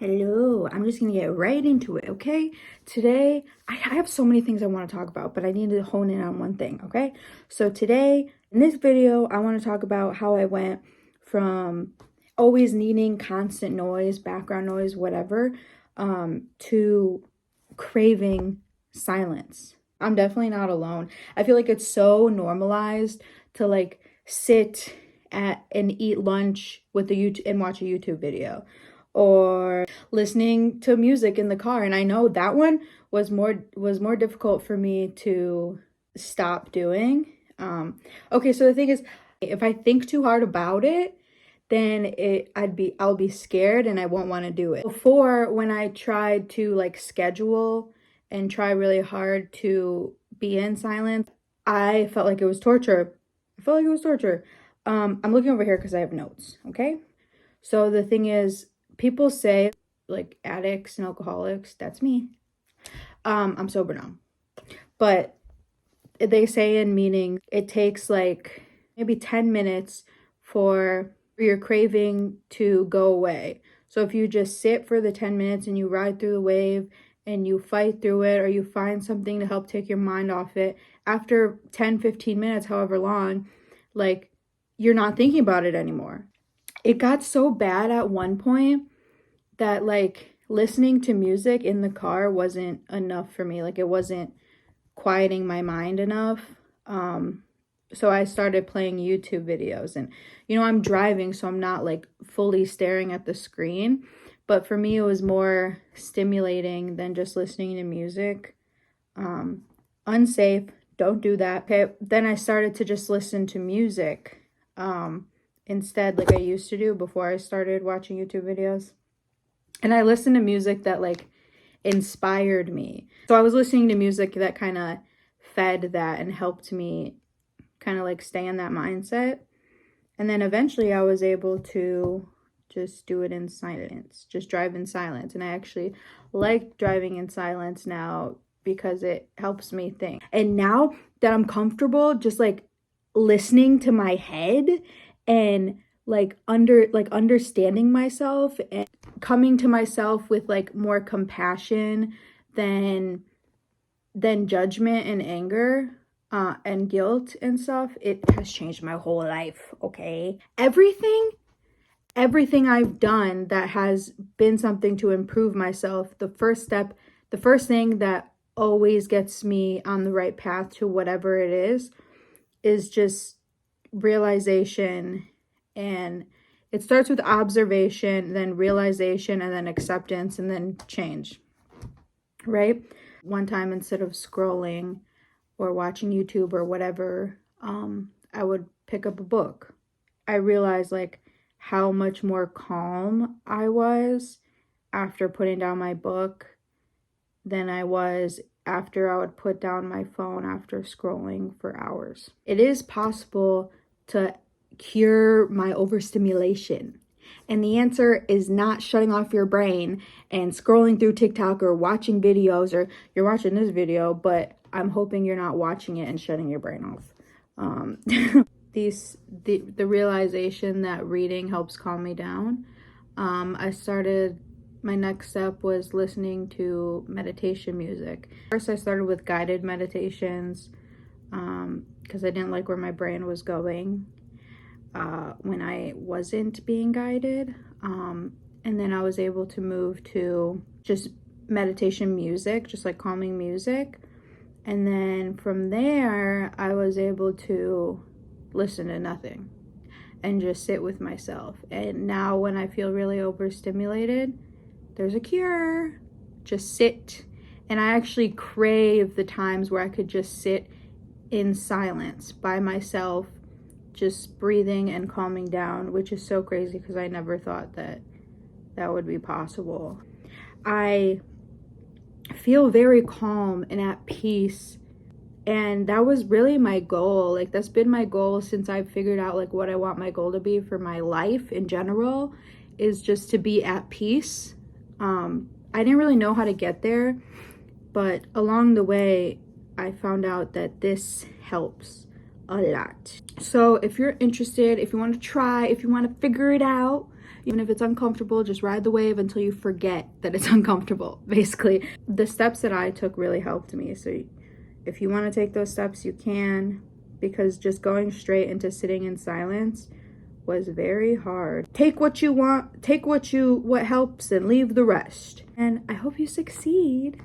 Hello, I'm just gonna get right into it, okay? Today, I have so many things I want to talk about, but I need to hone in on one thing, okay? So today, in this video, I want to talk about how I went from always needing constant noise, background noise, whatever, to craving silence. I'm definitely not alone. I feel like it's so normalized to like sit at and eat lunch with the YouTube and watch a YouTube video, or listening to music in the car. And I know that one was more difficult for me to stop doing. Okay, so the thing is, if I think too hard about it, then I'll be scared and I won't want to do it. Before, when I tried to like schedule and try really hard to be in silence, I felt like it was torture. I'm looking over here because I have notes, okay? So the thing is, people say like addicts and alcoholics, that's me. I'm sober now. But they say in meaning it takes like maybe 10 minutes for your craving to go away. So if you just sit for the 10 minutes and you ride through the wave and you fight through it, or you find something to help take your mind off it, after 10-15 minutes, however long, like you're not thinking about it anymore. It got so bad at one point that like listening to music in the car wasn't enough for me. Like it wasn't quieting my mind enough. So I started playing YouTube videos, and I'm driving, so I'm not like fully staring at the screen, but for me it was more stimulating than just listening to music. Unsafe, don't do that. Okay, then I started to just listen to music instead, like I used to do before I started watching YouTube videos. And I listened to music that like inspired me. So I was listening to music that kind of fed that and helped me kind of like stay in that mindset. And then eventually I was able to just do it in silence, just drive in silence. And I actually like driving in silence now because it helps me think. And now that I'm comfortable just like listening to my head and like understanding myself and coming to myself with like more compassion than judgment and anger and guilt and stuff, it has changed my whole life. Okay, everything I've done that has been something to improve myself, the first thing that always gets me on the right path to whatever it is just realization. And it starts with observation, then realization, and then acceptance, and then change, right? One time, instead of scrolling or watching YouTube or whatever, I would pick up a book. I realized like how much more calm I was after putting down my book than I was after I would put down my phone after scrolling for hours. It is possible to cure my overstimulation. And the answer is not shutting off your brain and scrolling through TikTok or watching videos, or you're watching this video, but I'm hoping you're not watching it and shutting your brain off. The realization that reading helps calm me down. My next step was listening to meditation music. First, I started with guided meditations because I didn't like where my brain was going when I wasn't being guided. And then I was able to move to just meditation music, just like calming music. And then from there, I was able to listen to nothing and just sit with myself. And now when I feel really overstimulated, there's a cure. Just sit. And I actually crave the times where I could just sit in silence by myself, just breathing and calming down, which is so crazy because I never thought that would be possible. I feel very calm and at peace, and that was really my goal. Like that's been my goal since I've figured out like what I want my goal to be for my life in general, is just to be at peace. I didn't really know how to get there, but along the way I found out that this helps a lot. So if you're interested, if you want to try, if you want to figure it out, Even if it's uncomfortable, just ride the wave until you forget that it's uncomfortable, basically. The steps that I took really helped me. So if you want to take those steps, you can, because just going straight into sitting in silence was very hard. Take what you want, take what helps, and leave the rest. And I hope you succeed.